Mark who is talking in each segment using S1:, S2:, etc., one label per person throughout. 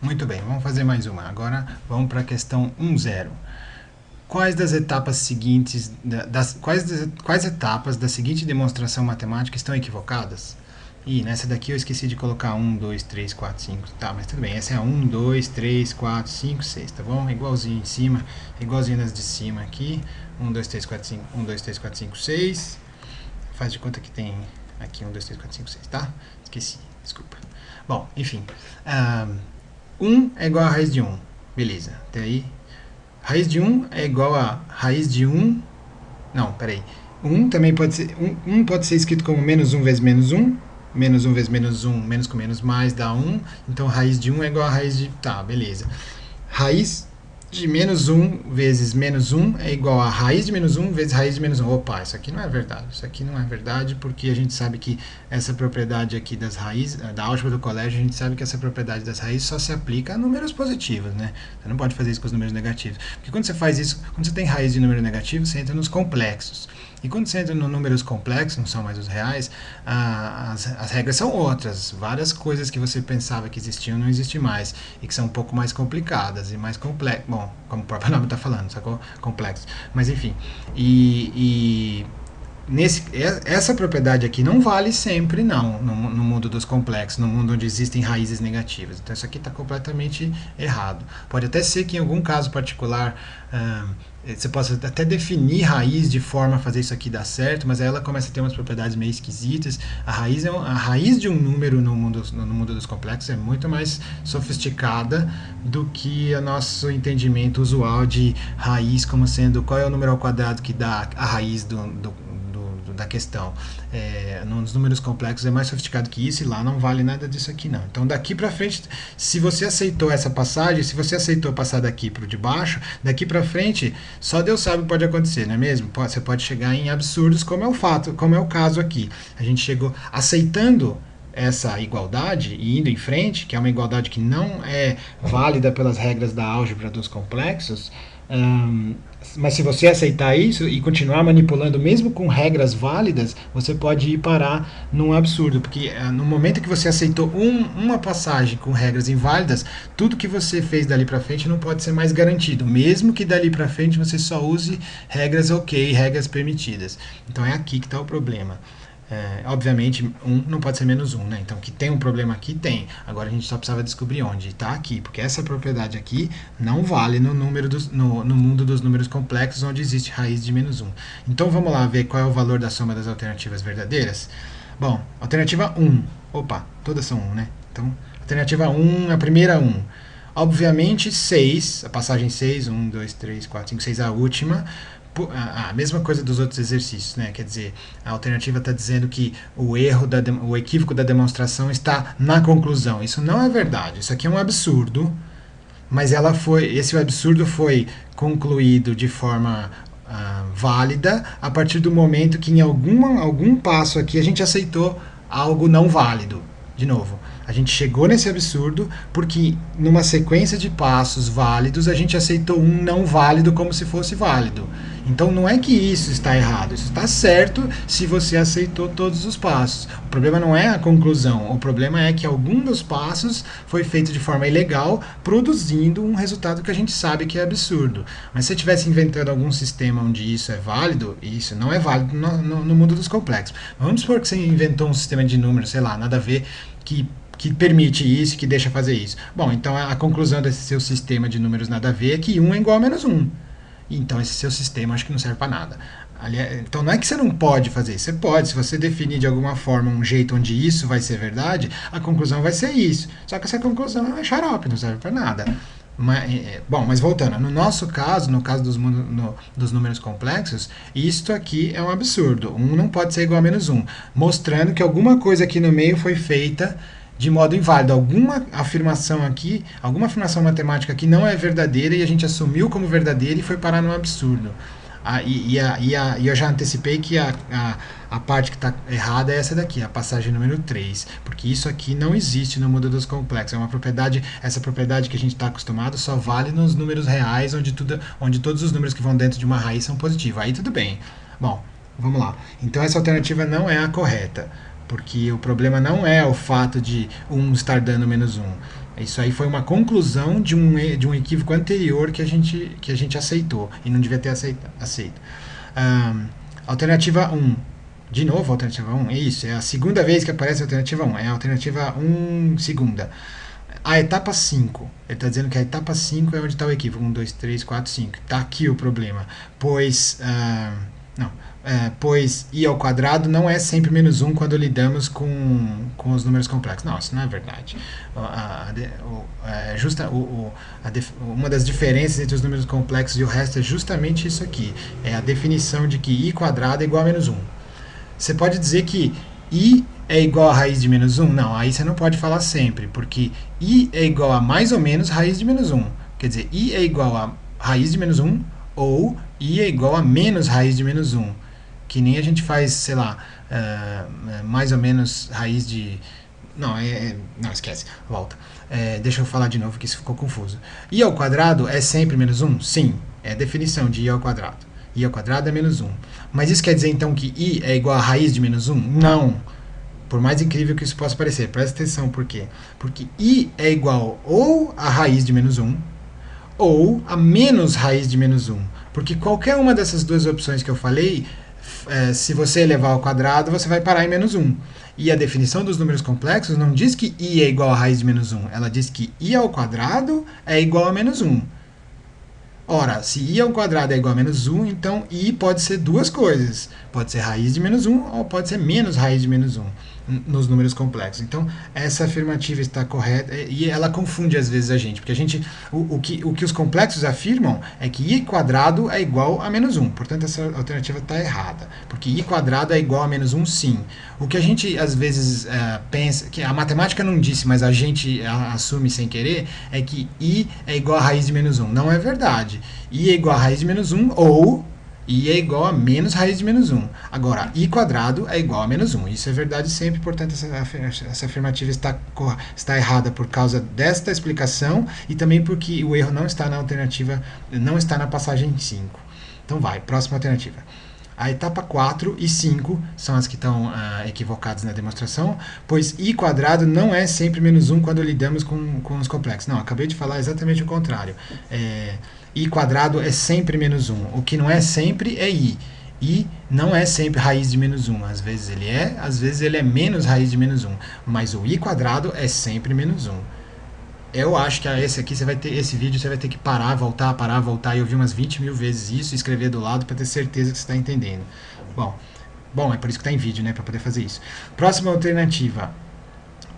S1: Muito bem, vamos fazer mais uma. Agora vamos para a questão 1.0. Quais das etapas seguintes, quais etapas da seguinte demonstração matemática estão equivocadas? E nessa daqui eu esqueci de colocar 1, 2, 3, 4, 5, tá, mas tudo bem. Essa é a 1, 2, 3, 4, 5, 6, tá bom? Igualzinho em cima, igualzinho nas de cima aqui. 1, 2, 3, 4, 5, 1, 2, 3, 4, 5, 6. Faz de conta que tem aqui 1, 2, 3, 4, 5, 6, tá? Esqueci, desculpa. Bom, enfim. 1 é igual a raiz de 1. Beleza, até aí. Raiz de 1 é igual a raiz de 1. Não, peraí. 1 também pode ser. 1 pode ser escrito como menos 1 vezes menos 1. Menos 1 vezes menos 1, menos com menos mais dá 1. Então raiz de 1 é igual a raiz de. Tá, beleza. Raiz de menos 1 vezes menos 1 é igual a raiz de menos 1 vezes raiz de menos 1. Opa, isso aqui não é verdade. Isso aqui não é verdade porque a gente sabe que essa propriedade aqui das raízes, da álgebra do colégio, a gente sabe que essa propriedade das raízes só se aplica a números positivos, né? Você não pode fazer isso com os números negativos. Porque quando você faz isso, quando você tem raiz de número negativo, você entra nos complexos. E quando você entra nos números complexos, não são mais os reais, as regras são outras. Várias coisas que você pensava que existiam não existem mais. E que são um pouco mais complicadas e mais complexas. Bom, como o próprio nome está falando, sacou? Complexos. Mas enfim. Essa propriedade aqui não vale sempre, não, no mundo dos complexos, no mundo onde existem raízes negativas. Então isso aqui está completamente errado. Pode até ser que em algum caso particular você possa até definir raiz de forma a fazer isso aqui dar certo, mas aí ela começa a ter umas propriedades meio esquisitas. A raiz de um número no mundo dos complexos é muito mais sofisticada do que o nosso entendimento usual de raiz como sendo qual é o número ao quadrado que dá a raiz da questão. Nos números complexos é mais sofisticado que isso e lá não vale nada disso aqui não. Então daqui para frente, se você aceitou essa passagem, se você aceitou passar daqui para o de baixo, daqui para frente só Deus sabe o que pode acontecer, não é mesmo? Você pode chegar em absurdos como é o fato, como é o caso aqui. A gente chegou aceitando essa igualdade e indo em frente, que é uma igualdade que não é válida pelas regras da álgebra dos complexos, mas se você aceitar isso e continuar manipulando mesmo com regras válidas, você pode ir parar num absurdo, porque no momento que você aceitou uma passagem com regras inválidas, tudo que você fez dali para frente não pode ser mais garantido, mesmo que dali para frente você só use regras ok, regras permitidas. Então é aqui que está o problema. Obviamente, 1 não pode ser menos 1, né? Então, que tem um problema aqui, tem. Agora, a gente só precisava descobrir onde. Está aqui, porque essa propriedade aqui não vale no mundo dos números complexos, onde existe raiz de menos 1. Então, vamos lá ver qual é o valor da soma das alternativas verdadeiras. Bom, alternativa 1. Opa, todas são 1, né? Então, alternativa 1, a primeira 1. Obviamente, 6, a passagem 6, 1, 2, 3, 4, 5, 6, a última. A mesma coisa dos outros exercícios, né? Quer dizer, a alternativa está dizendo que o equívoco da demonstração está na conclusão. Isso não é verdade. Isso aqui é um absurdo, mas esse absurdo foi concluído de forma válida a partir do momento que em algum passo aqui a gente aceitou algo não válido. De novo, a gente chegou nesse absurdo porque numa sequência de passos válidos a gente aceitou um não válido como se fosse válido. Então não é que isso está errado, isso está certo se você aceitou todos os passos. O problema não é a conclusão, o problema é que algum dos passos foi feito de forma ilegal, produzindo um resultado que a gente sabe que é absurdo. Mas se você estivesse inventando algum sistema onde isso é válido, isso não é válido no mundo dos complexos. Vamos supor que você inventou um sistema de números, sei lá, nada a ver, que permite isso, que deixa fazer isso. Bom, então a conclusão desse seu sistema de números nada a ver é que 1 é igual a menos 1. Então esse seu sistema acho que não serve para nada. Então não é que você não pode fazer isso, você pode, se você definir de alguma forma um jeito onde isso vai ser verdade, a conclusão vai ser isso. Só que essa conclusão é xarope, não serve para nada. Mas voltando, no nosso caso, no caso dos números complexos, isto aqui é um absurdo. 1 não pode ser igual a menos 1, mostrando que alguma coisa aqui no meio foi feita de modo inválido. Alguma afirmação aqui, alguma afirmação matemática aqui não é verdadeira e a gente assumiu como verdadeira e foi parar num absurdo. E eu já antecipei que a parte que está errada é essa daqui, a passagem número 3, porque isso aqui não existe no mundo dos complexos. É uma propriedade, essa propriedade que a gente está acostumado só vale nos números reais, onde todos os números que vão dentro de uma raiz são positivos. Aí tudo bem. Bom, vamos lá. Então essa alternativa não é a correta, porque o problema não é o fato de 1 estar dando menos 1. Isso aí foi uma conclusão de um equívoco anterior que a gente aceitou e não devia ter aceito. Alternativa 1. De novo, alternativa 1. É isso, é a segunda vez que aparece a alternativa 1. É a alternativa 1 segunda. A etapa 5. Ele está dizendo que a etapa 5 é onde está o equívoco. 1, 2, 3, 4, 5. Está aqui o problema. Pois. Pois i ao quadrado não é sempre menos 1 quando lidamos com os números complexos. Não, isso não é verdade. Uma das diferenças entre os números complexos e o resto é justamente isso aqui. É a definição de que i quadrado é igual a menos 1. Você pode dizer que i é igual a raiz de menos 1? Não, aí você não pode falar sempre, porque i é igual a mais ou menos raiz de menos 1. Quer dizer, i é igual a raiz de menos 1 ou i é igual a menos raiz de menos 1. Que nem a gente faz, sei lá, mais ou menos raiz de... Não, não, esquece, volta. Deixa eu falar de novo que isso ficou confuso. I ao quadrado é sempre menos 1? Sim, é a definição de i ao quadrado. I ao quadrado é menos 1. Mas isso quer dizer então que i é igual a raiz de menos 1? Não. Por mais incrível que isso possa parecer, presta atenção por quê. Porque i é igual ou a raiz de menos 1 ou a menos raiz de menos 1. Porque qualquer uma dessas duas opções que eu falei, se você elevar ao quadrado, você vai parar em menos 1. E a definição dos números complexos não diz que i é igual a raiz de menos 1. Ela diz que i ao quadrado é igual a menos 1. Ora, se i ao quadrado é igual a menos 1, então i pode ser duas coisas. Pode ser raiz de menos 1 ou pode ser menos raiz de menos 1 nos números complexos. Então, essa afirmativa está correta e ela confunde às vezes a gente, porque o que os complexos afirmam é que i quadrado é igual a menos 1. Portanto, essa alternativa está errada, porque i quadrado é igual a menos 1 sim. O que a gente às vezes pensa, que a matemática não disse, mas a gente assume sem querer, é que i é igual a raiz de menos 1. Não é verdade. I é igual a raiz de menos 1 ou i é igual a menos raiz de menos 1. Agora, i quadrado é igual a menos 1. Isso é verdade sempre, portanto, essa afirmativa está errada por causa desta explicação e também porque o erro não está na alternativa, não está na passagem 5. Então vai, próxima alternativa. A etapa 4 e 5 são as que estão equivocadas na demonstração, pois i quadrado não é sempre menos 1 quando lidamos com os complexos. Não, acabei de falar exatamente o contrário. I quadrado é sempre menos 1. O que não é sempre é i. I não é sempre raiz de menos 1. Às vezes ele é menos raiz de menos 1. Mas o i quadrado é sempre menos 1. Eu acho que esse vídeo você vai ter que parar, voltar e ouvir umas 20 mil vezes isso e escrever do lado para ter certeza que você está entendendo. Bom, é por isso que está em vídeo, né? Para poder fazer isso. Próxima alternativa.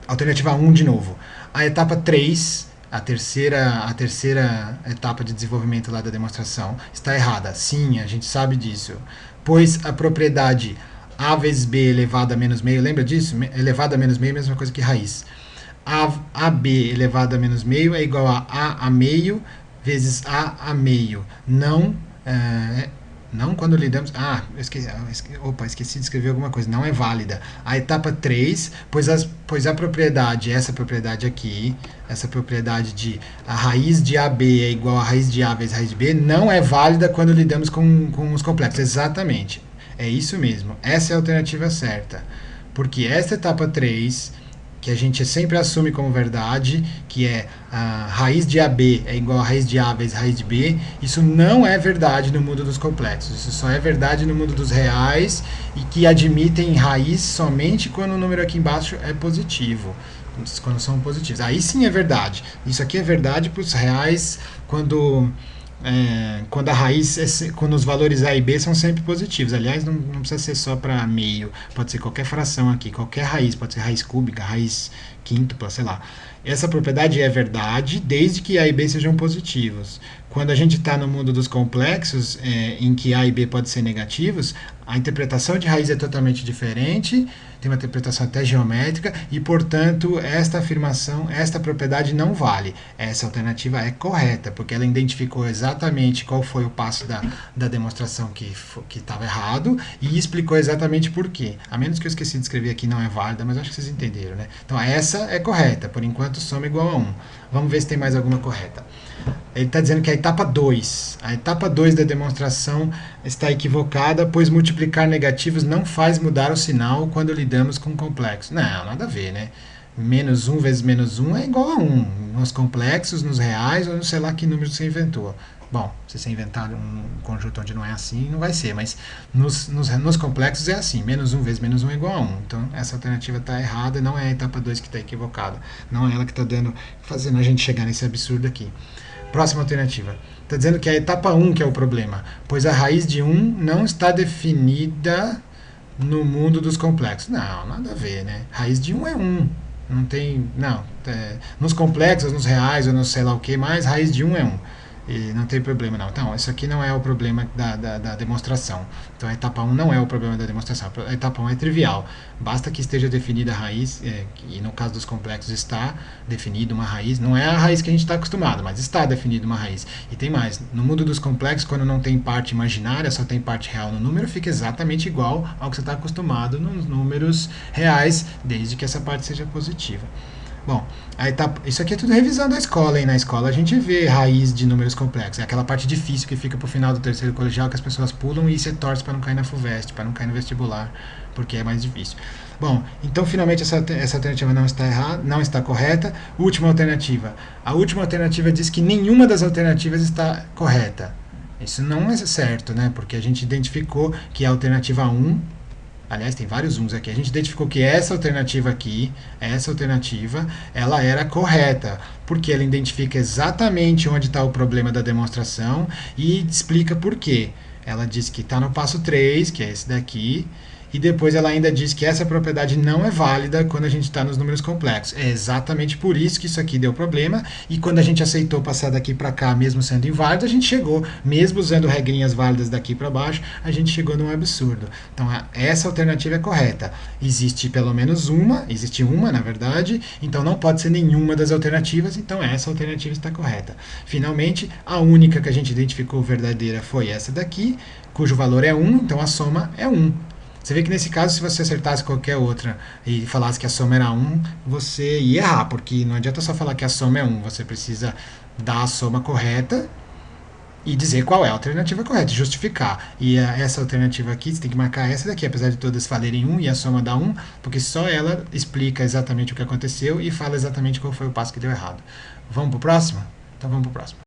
S1: Alternativa 1 de novo. A etapa 3... A terceira etapa de desenvolvimento lá da demonstração está errada. Sim, a gente sabe disso. Pois a propriedade a vezes b elevado a menos meio, lembra disso? Elevado a menos meio é a mesma coisa que raiz. AB elevado a menos meio é igual a meio vezes a meio. Não quando lidamos... esqueci de escrever alguma coisa. Não é válida. A etapa 3, pois a propriedade, essa propriedade aqui, essa propriedade de a raiz de AB é igual a raiz de A vezes a raiz de B, não é válida quando lidamos com os complexos. Exatamente. É isso mesmo. Essa é a alternativa certa. Porque essa etapa 3... que a gente sempre assume como verdade, que é a raiz de AB é igual a raiz de A vezes raiz de B, isso não é verdade no mundo dos complexos, isso só é verdade no mundo dos reais e que admitem raiz somente quando o número aqui embaixo é positivo, quando são positivos. Aí sim é verdade. Isso aqui é verdade para os reais quando a raiz, quando os valores A e B são sempre positivos. Aliás, não precisa ser só para meio, pode ser qualquer fração aqui, qualquer raiz, pode ser raiz cúbica, raiz quíntupla, sei lá. Essa propriedade é verdade desde que A e B sejam positivos. Quando a gente está no mundo dos complexos, em que A e B podem ser negativos, a interpretação de raiz é totalmente diferente, tem uma interpretação até geométrica, e, portanto, esta afirmação, esta propriedade não vale. Essa alternativa é correta, porque ela identificou exatamente qual foi o passo da demonstração que estava errado, e explicou exatamente por quê. A menos que eu esqueci de escrever aqui, não é válida, mas acho que vocês entenderam, né? Então, essa é correta, por enquanto, soma igual a 1. Vamos ver se tem mais alguma correta. Ele está dizendo que a etapa 2 da demonstração está equivocada, pois multiplicar negativos não faz mudar o sinal quando lidamos com complexo. Não, nada a ver, né? menos 1 vezes menos 1 é igual a 1, nos complexos, nos reais, ou não sei lá que número você inventou. Bom, se você inventar um conjunto onde não é assim, não vai ser, mas nos complexos é assim, menos 1 vezes menos 1 é igual a 1. Então, essa alternativa está errada, não é a etapa 2 que está equivocada. Não é ela que está fazendo a gente chegar nesse absurdo aqui. Próxima alternativa. Está dizendo que é a etapa 1 que é o problema, pois a raiz de 1 não está definida no mundo dos complexos. Não, nada a ver, né? Raiz de 1 é 1. Não tem. Não. Nos complexos, nos reais, ou no sei lá o que mais, raiz de 1 é 1. E não tem problema não. Então, isso aqui não é o problema da demonstração. Então, a etapa 1 não é o problema da demonstração. A etapa 1 é trivial. Basta que esteja definida a raiz, e no caso dos complexos está definida uma raiz. Não é a raiz que a gente está acostumado, mas está definida uma raiz. E tem mais. No mundo dos complexos, quando não tem parte imaginária, só tem parte real no número, fica exatamente igual ao que você está acostumado nos números reais, desde que essa parte seja positiva. Bom, isso aqui é tudo revisão da escola, hein? Na escola a gente vê raiz de números complexos. É aquela parte difícil que fica pro final do terceiro colegial que as pessoas pulam e você torce para não cair na FUVEST, para não cair no vestibular, porque é mais difícil. Bom, então finalmente essa alternativa não está errada, não está correta. Última alternativa. A última alternativa diz que nenhuma das alternativas está correta. Isso não é certo, né? Porque a gente identificou que a alternativa 1, aliás, tem vários zooms aqui. A gente identificou que essa alternativa aqui, ela era correta, porque ela identifica exatamente onde está o problema da demonstração e explica por quê. Ela diz que está no passo 3, que é esse daqui, e depois ela ainda diz que essa propriedade não é válida quando a gente está nos números complexos. É exatamente por isso que isso aqui deu problema, e quando a gente aceitou passar daqui para cá, mesmo sendo inválido, a gente chegou, mesmo usando regrinhas válidas daqui para baixo, a gente chegou num absurdo. Então, essa alternativa é correta. Existe uma, na verdade, então não pode ser nenhuma das alternativas, então essa alternativa está correta. Finalmente, a única que a gente identificou verdadeira foi essa daqui, cujo valor é 1, então a soma é 1. Você vê que nesse caso, se você acertasse qualquer outra e falasse que a soma era 1, você ia errar, porque não adianta só falar que a soma é 1, você precisa dar a soma correta e dizer qual é a alternativa correta, justificar. E essa alternativa aqui, você tem que marcar essa daqui, apesar de todas valerem 1 e a soma dá 1, porque só ela explica exatamente o que aconteceu e fala exatamente qual foi o passo que deu errado. Vamos para o próximo? Então vamos para o próximo.